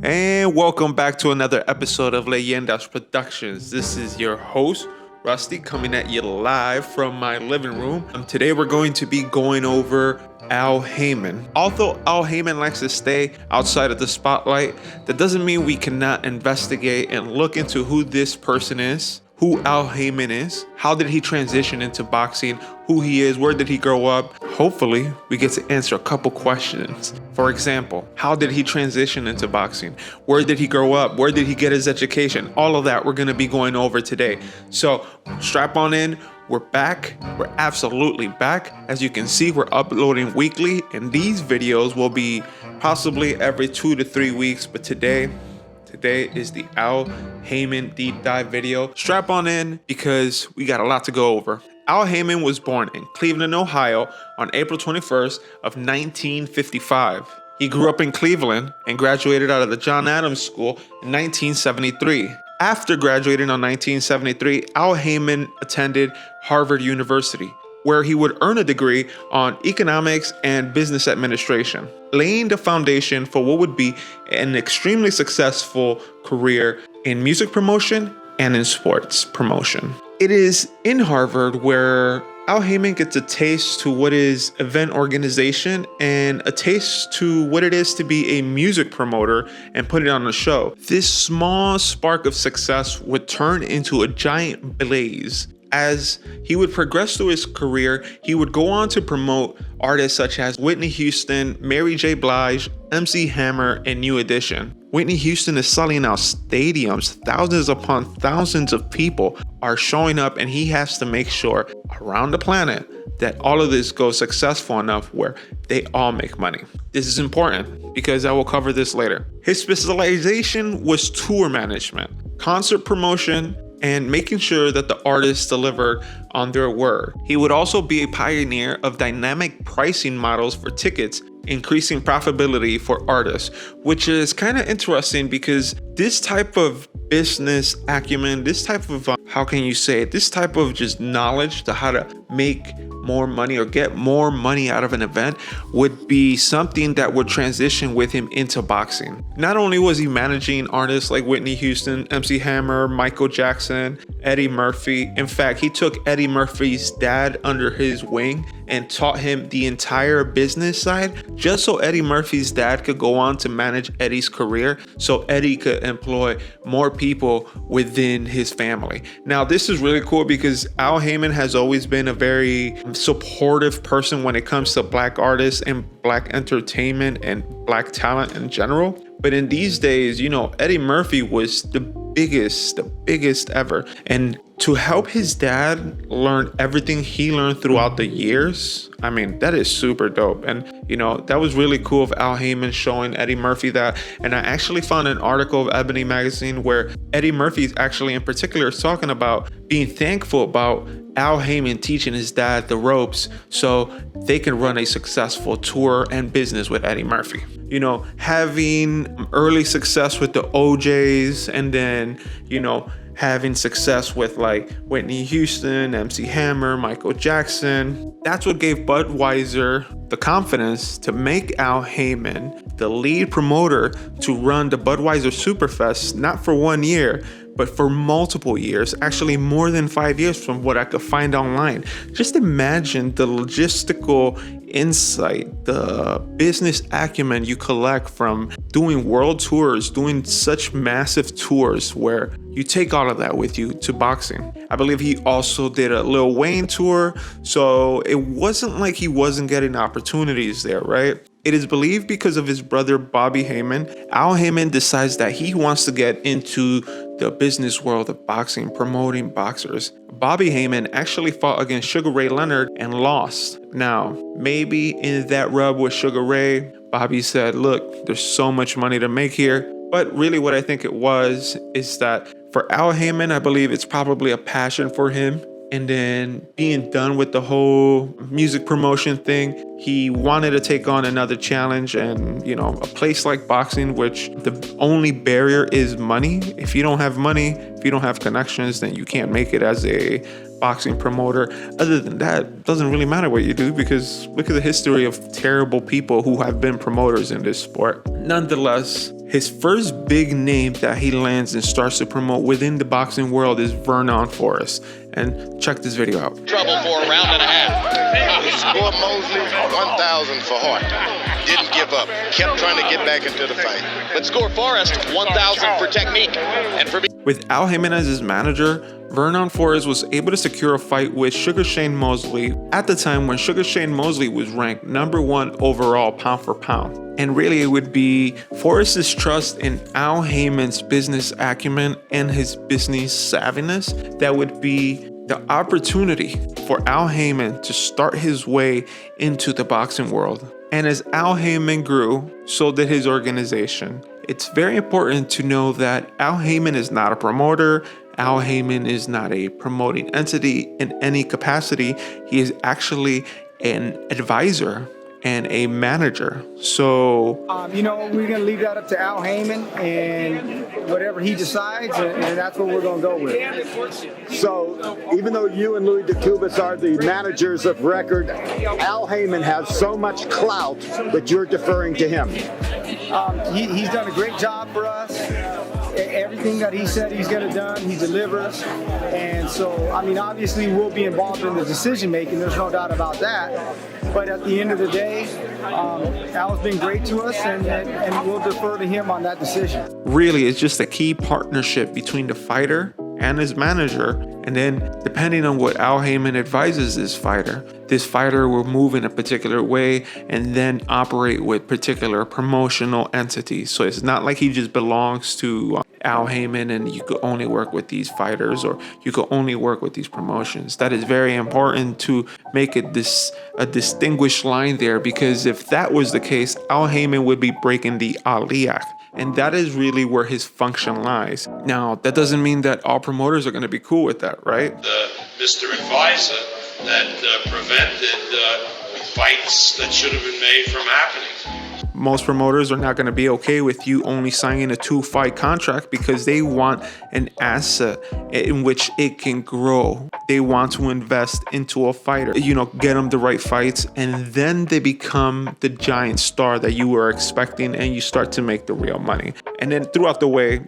And welcome back to another episode of Leyendas Productions. This is your host, Rusty, coming at you live from my living room. Today we're going to be going over Al Haymon. Although Al Haymon likes to stay outside of the spotlight, that doesn't mean we cannot investigate and look into who this person is, who Al Haymon is, how did he transition into boxing, who he is, where did he grow up. Hopefully, we get to answer a couple questions. For example, how did he transition into boxing? Where did he grow up? Where did he get his education? All of that we're going to be going over today. So strap on in. We're back. We're absolutely back. As you can see, we're uploading weekly, and these videos will be possibly every 2 to 3 weeks. But today is the Al Haymon deep dive video. Strap on in because we got a lot to go over. Al Haymon was born in Cleveland, Ohio on April 21st of 1955. He grew up in Cleveland and graduated out of the John Adams School in 1973. After graduating in 1973, Al Haymon attended Harvard University, where he would earn a degree on economics and business administration, laying the foundation for what would be an extremely successful career in music promotion and in sports promotion. It is in Harvard where Al Haymon gets a taste to what is event organization and a taste to what it is to be a music promoter and put it on a show. This small spark of success would turn into a giant blaze. As he would progress through his career, he would go on to promote artists such as Whitney Houston, Mary J. Blige, MC Hammer, and New Edition. Whitney Houston is selling out stadiums. Thousands upon thousands of people are showing up, and he has to make sure around the planet that all of this goes successful enough where they all make money. This is important because I will cover this later. His specialization was tour management, concert promotion, and making sure that the artists delivered on their word. He would also be a pioneer of dynamic pricing models for tickets, increasing profitability for artists, which is kind of interesting because this type of business acumen, this type of, this type of just knowledge to how to make more money or get more money out of an event would be something that would transition with him into boxing. Not only was he managing artists like Whitney Houston, MC Hammer, Michael Jackson, Eddie Murphy. In fact, he took Eddie Murphy's dad under his wing and taught him the entire business side just so Eddie Murphy's dad could go on to manage Eddie's career so Eddie could employ more people within his family. Now, this is really cool because Al Haymon has always been a very supportive person when it comes to Black artists and Black entertainment and Black talent in general. But in these days, Eddie Murphy was the biggest ever. And to help his dad learn everything he learned throughout the years, that is super dope. And, that was really cool of Al Haymon showing Eddie Murphy that. And I actually found an article of Ebony magazine where Eddie Murphy actually in particular is talking about being thankful about Al Haymon teaching his dad the ropes so they can run a successful tour and business with Eddie Murphy. Having early success with the OJs and then, having success with like Whitney Houston, MC Hammer, Michael Jackson. That's what gave Budweiser the confidence to make Al Haymon the lead promoter to run the Budweiser Superfest, not for 1 year, but for multiple years, actually more than 5 years from what I could find online. Just imagine the logistical insight, the business acumen you collect from doing world tours, doing such massive tours where you take all of that with you to boxing. I believe he also did a Lil Wayne tour, so it wasn't like he wasn't getting opportunities there, right? It is believed because of his brother Bobby Haymon, Al Haymon decides that he wants to get into the business world of boxing, promoting boxers. Bobby Haymon actually fought against Sugar Ray Leonard and lost. Now, maybe in that rub with Sugar Ray, Bobby said, look, there's so much money to make here. But really what I think it was is that for Al Haymon, I believe it's probably a passion for him. And then being done with the whole music promotion thing, he wanted to take on another challenge. And, a place like boxing, which the only barrier is money. If you don't have money, if you don't have connections, then you can't make it as a boxing promoter. Other than that, it doesn't really matter what you do because look at the history of terrible people who have been promoters in this sport. Nonetheless, His first big name that he lands and starts to promote within the boxing world is Vernon Forrest. And check this video out. Trouble for a round and a half. Score Mosley 1,000 for Hart. Didn't give up. Kept trying to get back into the fight. But score Forrest 1,000 for technique and for. With Al Haymon as his manager, Vernon Forrest was able to secure a fight with Sugar Shane Mosley at the time when Sugar Shane Mosley was ranked #1 overall pound for pound. And really it would be Forrest's trust in Al Haymon's business acumen and his business savviness that would be the opportunity for Al Haymon to start his way into the boxing world. And as Al Haymon grew, so did his organization. It's very important to know that Al Haymon is not a promoter. Al Haymon is not a promoting entity in any capacity. He is actually an advisor and a manager. So, we're going to leave that up to Al Haymon and whatever he decides, and that's what we're going to go with. So, even though you and Louis DeCubas are the managers of record, Al Haymon has so much clout that you're deferring to him. He's done a great job for us. Everything that he said he's going to do, he delivers. And so, obviously we'll be involved in the decision making. There's no doubt about that. But at the end of the day, Al's been great to us, and we'll defer to him on that decision. Really, it's just a key partnership between the fighter and his manager. And then depending on what Al Haymon advises this fighter will move in a particular way and then operate with particular promotional entities. So it's not like he just belongs to Al Haymon and you could only work with these fighters or you could only work with these promotions. That is very important to make it a distinguished line there, because if that was the case, Al Haymon would be breaking the Ali Act. And that is really where his function lies. Now, that doesn't mean that all promoters are going to be cool with that, right? Mr. Advisor that prevented fights that should have been made from happening. Most promoters are not going to be okay with you only signing a 2-fight contract because they want an asset in which it can grow. They want to invest into a fighter, get them the right fights, and then they become the giant star that you were expecting and you start to make the real money. And then throughout the way,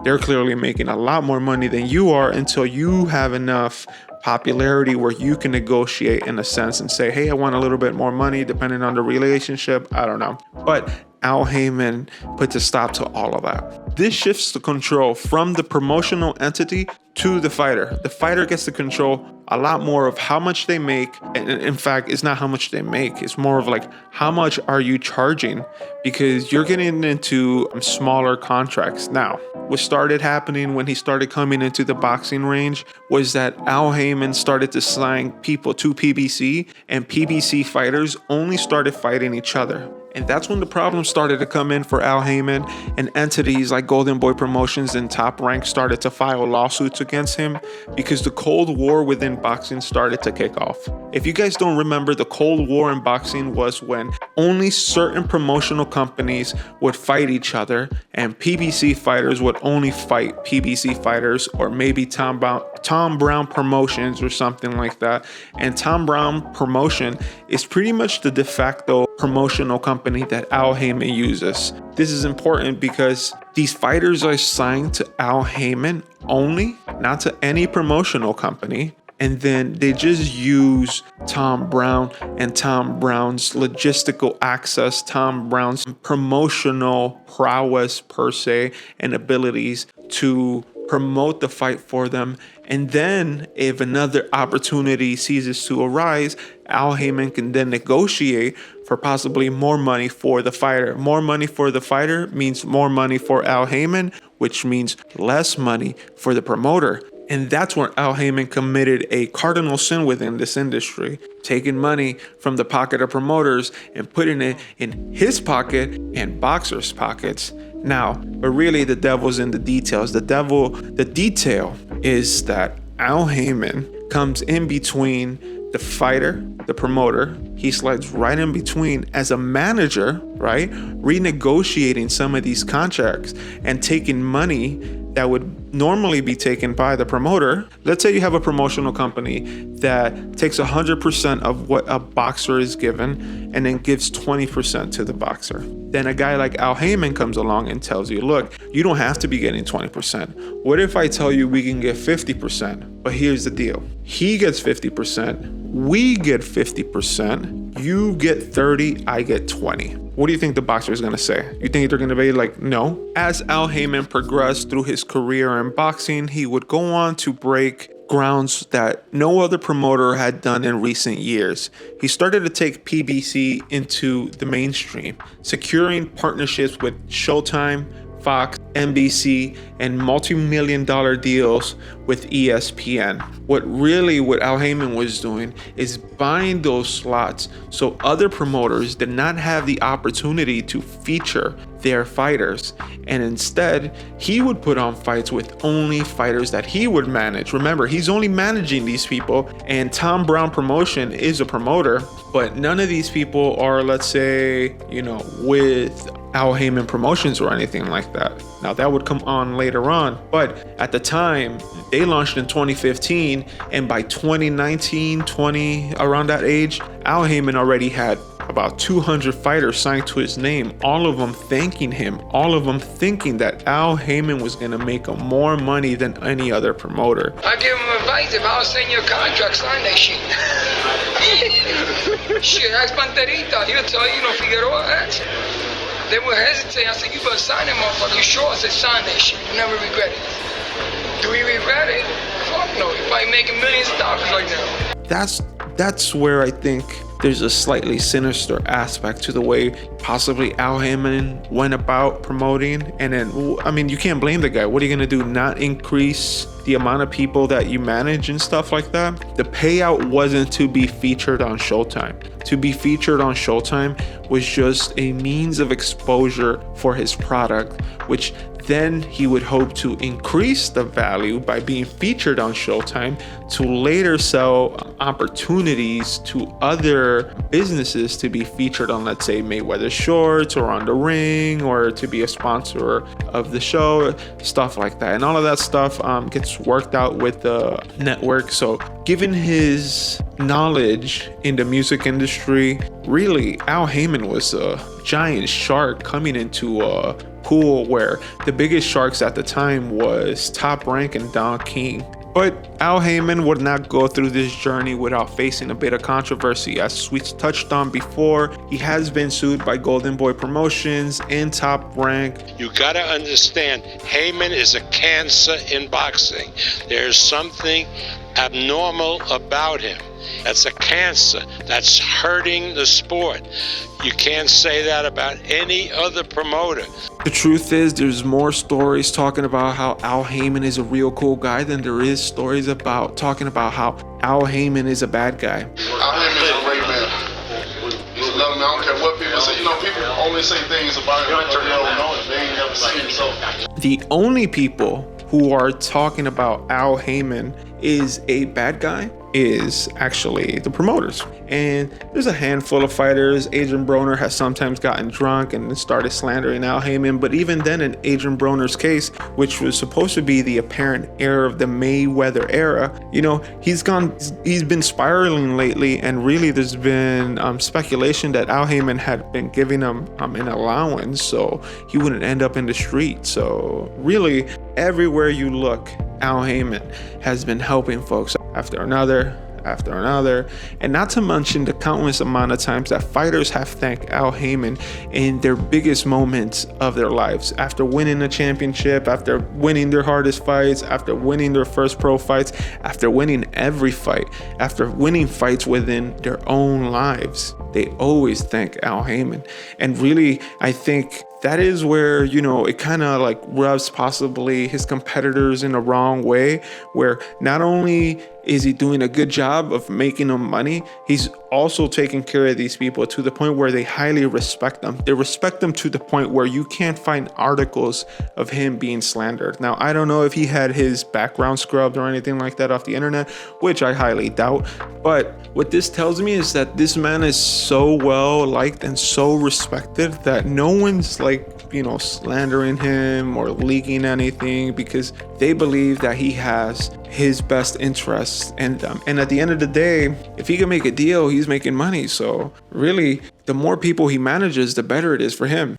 they're clearly making a lot more money than you are until you have enough popularity where you can negotiate in a sense and say, hey, I want a little bit more money depending on the relationship. I don't know. But Al Haymon puts a stop to all of that. This shifts the control from the promotional entity to the fighter. The fighter gets to control a lot more of how much they make. And in fact, it's not how much they make. It's more of like, how much are you charging? Because you're getting into smaller contracts. Now, what started happening when he started coming into the boxing range was that Al Haymon started to sign people to PBC, and PBC fighters only started fighting each other. And that's when the problems started to come in for Al Haymon, and entities like Golden Boy Promotions and Top Rank started to file lawsuits against him because the Cold War within boxing started to kick off. If you guys don't remember, the Cold War in boxing was when only certain promotional companies would fight each other, and PBC fighters would only fight PBC fighters, or maybe Tom Brown Promotions or something like that. And Tom Brown Promotion is pretty much the de facto promotional company that Al Haymon uses. This is important because these fighters are signed to Al Haymon only, not to any promotional company. And then they just use Tom Brown and Tom Brown's logistical access, Tom Brown's promotional prowess per se, and abilities to promote the fight for them. And then if another opportunity ceases to arise, Al Haymon can then negotiate for possibly more money for the fighter. More money for the fighter means more money for Al Haymon, which means less money for the promoter. And that's where Al Haymon committed a cardinal sin within this industry, taking money from the pocket of promoters and putting it in his pocket and boxers' pockets. Now, but really the devil's in the details. The detail is that Al Haymon comes in between the fighter, the promoter, he slides right in between as a manager, right? Renegotiating some of these contracts and taking money that would normally be taken by the promoter. Let's say you have a promotional company that takes 100% of what a boxer is given and then gives 20% to the boxer. Then a guy like Al Haymon comes along and tells you, look, you don't have to be getting 20%. What if I tell you we can get 50%? But here's the deal. He gets 50%. We get 50%. You get 30, I get 20. What do you think the boxer is going to say? You think they're going to be like, no? As Al Haymon progressed through his career in boxing, he would go on to break grounds that no other promoter had done in recent years. He started to take PBC into the mainstream, securing partnerships with Showtime, Fox, NBC, and multi-million-dollar deals with ESPN. What Al Haymon was doing is buying those slots so other promoters did not have the opportunity to feature their fighters, and instead he would put on fights with only fighters that he would manage. Remember, he's only managing these people, and Tom Brown Promotion is a promoter, but none of these people are, let's say, with Al Haymon Promotions or anything like that. Now that would come on later on, but at the time they launched in 2015, and by 2019, around that age, Al Haymon already had about 200 fighters signed to his name, all of them thanking him, all of them thinking that Al Haymon was going to make him more money than any other promoter. I give him advice. If I was saying your contract, sign that shit. Shit, ask Panterita. He'll tell you, Figueroa asked. They would hesitate. I said, you better sign that motherfucker. You sure? I said, sign that shit. You never regret it. Do we regret it? Fuck no. You're probably making millions of dollars right now. That's where I think there's a slightly sinister aspect to the way possibly Al Haymon went about promoting. And then, you can't blame the guy. What are you going to do? Not increase the amount of people that you manage and stuff like that? The payout wasn't to be featured on Showtime. To be featured on Showtime was just a means of exposure for his product, which then he would hope to increase the value by being featured on Showtime to later sell opportunities to other businesses to be featured on, let's say, Mayweather Shorts or on The Ring, or to be a sponsor of the show, stuff like that. And all of that stuff gets worked out with the network. So given his knowledge in the music industry, really, Al Haymon was a giant shark coming into a pool where the biggest sharks at the time was Top Rank and Don King. But Al Haymon would not go through this journey without facing a bit of controversy. As we touched on before, he has been sued by Golden Boy Promotions and Top Rank. You got to understand, Haymon is a cancer in boxing. There's something abnormal about him. That's a cancer that's hurting the sport. You can't say that about any other promoter. The truth is, there's more stories talking about how Al Haymon is a real cool guy than there is stories about talking about how Al Haymon is a bad guy. Al Haymon is a great man. He's a love man. I don't care what people say. People only say things about him because they don't know it. They ain't never seen it. So the only people who are talking about Al Haymon is a bad guy is actually the promoters. And there's a handful of fighters. Adrian Broner has sometimes gotten drunk and started slandering Al Haymon. But even then, in Adrian Broner's case, which was supposed to be the apparent heir of the Mayweather era, he's been spiraling lately. And really, there's been speculation that Al Haymon had been giving him an allowance so he wouldn't end up in the street. So really, everywhere you look, Al Haymon has been helping folks after another, and not to mention the countless amount of times that fighters have thanked Al Haymon in their biggest moments of their lives, after winning a championship, after winning their hardest fights, after winning their first pro fights, after winning every fight, after winning fights within their own lives. They always thank Al Haymon. And really, I think that is where, it kind of like rubs possibly his competitors in the wrong way, where not only is he doing a good job of making them money, he's also taking care of these people to the point where they highly respect them. They respect them to the point where you can't find articles of him being slandered. Now, I don't know if he had his background scrubbed or anything like that off the internet, which I highly doubt. But what this tells me is that this man is so well liked and so respected that no one's like, slandering him or leaking anything, because they believe that he has his best interests in them. And at the end of the day, if he can make a deal, he's making money. So really, the more people he manages, the better it is for him.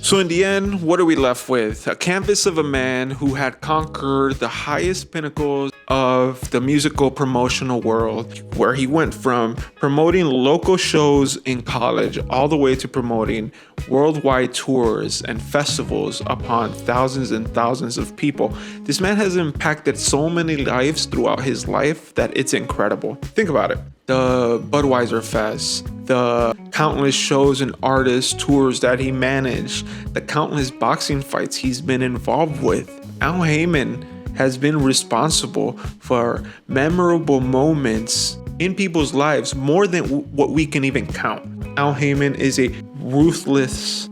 So in the end, what are we left with? A canvas of a man who had conquered the highest pinnacles of the musical promotional world, where he went from promoting local shows in college all the way to promoting worldwide tours and festivals upon thousands and thousands of people. This man has impacted so many lives throughout his life that it's incredible. Think about it. The Budweiser Fest, the countless shows and artist tours that he managed, the countless boxing fights he's been involved with. Al Haymon has been responsible for memorable moments in people's lives more than what we can even count. Al Haymon is a ruthless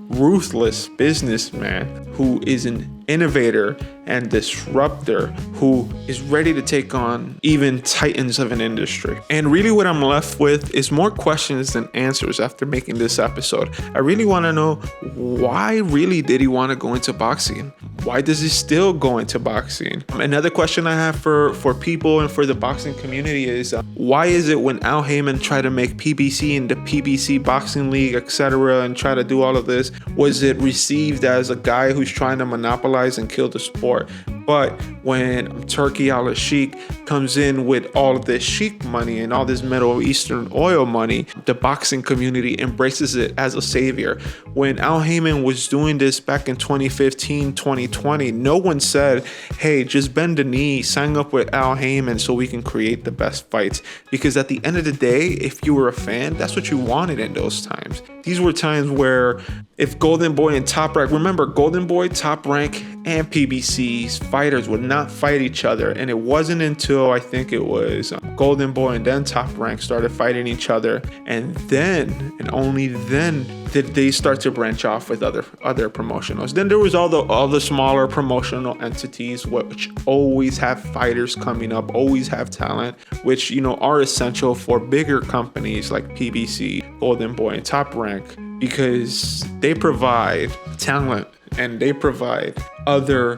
businessman who is an innovator and disruptor who is ready to take on even titans of an industry. And really what I'm left with is more questions than answers after making this episode. I really want to know, why really did he want to go into boxing? Why does he still go into boxing? Another question I have for people and for the boxing community is, why is it when Al Haymon tried to make PBC and the PBC Boxing League, etc., and try to do all of this, was it received as a guy who's trying to monopolize and kill the sport? But when Turkey al-Sheikh comes in with all of this sheikh money and all this Middle Eastern oil money, the boxing community embraces it as a savior. When Al Haymon was doing this back in 2015, 2020, no one said, hey, just bend the knee, sign up with Al Haymon so we can create the best fights. Because at the end of the day, if you were a fan, that's what you wanted in those times. These were times where if Golden Boy and Top Rank, remember Golden Boy, Top Rank, and PBC's fighters would not fight each other. And it wasn't until I think it was Golden Boy and then Top Rank started fighting each other. And then, and only then, did they start to branch off with other promotionals. Then there was all the smaller promotional entities, which always have fighters coming up, always have talent, which, are essential for bigger companies like PBC, Golden Boy, and Top Rank, because they provide talent and they provide other,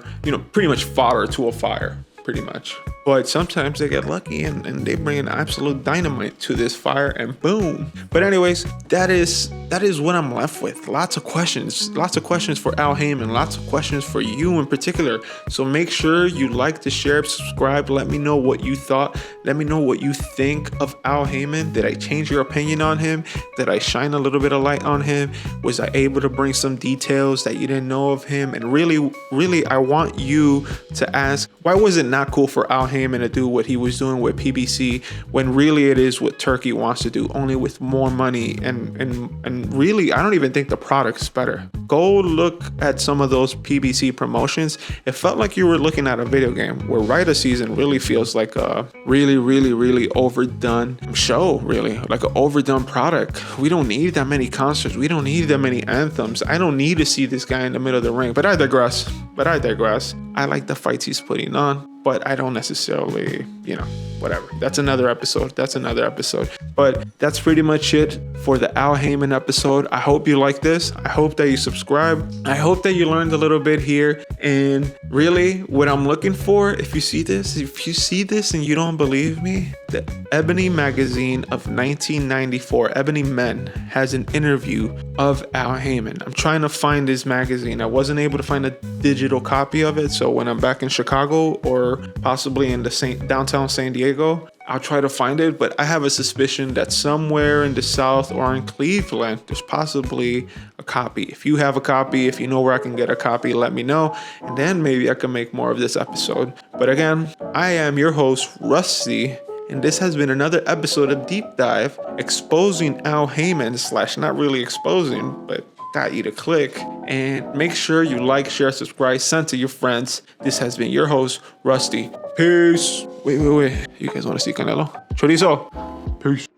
pretty much fodder to a fire, pretty much. But sometimes they get lucky and they bring an absolute dynamite to this fire and boom. But anyways, that is what I'm left with. Lots of questions for Al Haymon, lots of questions for you in particular. So make sure you like to share, subscribe. Let me know what you thought. Let me know what you think of Al Haymon. Did I change your opinion on him? Did I shine a little bit of light on him? Was I able to bring some details that you didn't know of him? And really, I want you to ask, why was it not cool for Al Haymon to do what he was doing with PBC when really it is what Turkey wants to do, only with more money? And really, I don't even think the product's better. Go look at some of those PBC promotions. It felt like you were looking at a video game, where Rite of Season really feels like a really overdone show, really like an overdone product. We don't need that many concerts. We don't need that many anthems. I don't need to see this guy in the middle of the ring, but I digress. I like the fights he's putting on, but I don't necessarily, whatever. That's another episode. But that's pretty much it for the Al Haymon episode. I hope you like this. I hope that you subscribe. I hope that you learned a little bit here. And really, what I'm looking for, if you see this and you don't believe me, the Ebony magazine of 1994, Ebony Men, has an interview of Al Haymon. I'm trying to find this magazine. I wasn't able to find a digital copy of it. So when I'm back in Chicago or possibly in the downtown San Diego, I'll try to find it, but I have a suspicion that somewhere in the South or in Cleveland, there's possibly a copy. If you have a copy, if you know where I can get a copy, let me know, and then maybe I can make more of this episode. But again, I am your host, Rusty, and this has been another episode of Deep Dive, exposing Al Haymon / not really exposing, but got you to click. And make sure you like, share, subscribe, send to your friends. This has been your host, Rusty. Peace. Wait. You guys want to see Canelo? Chorizo. Peace.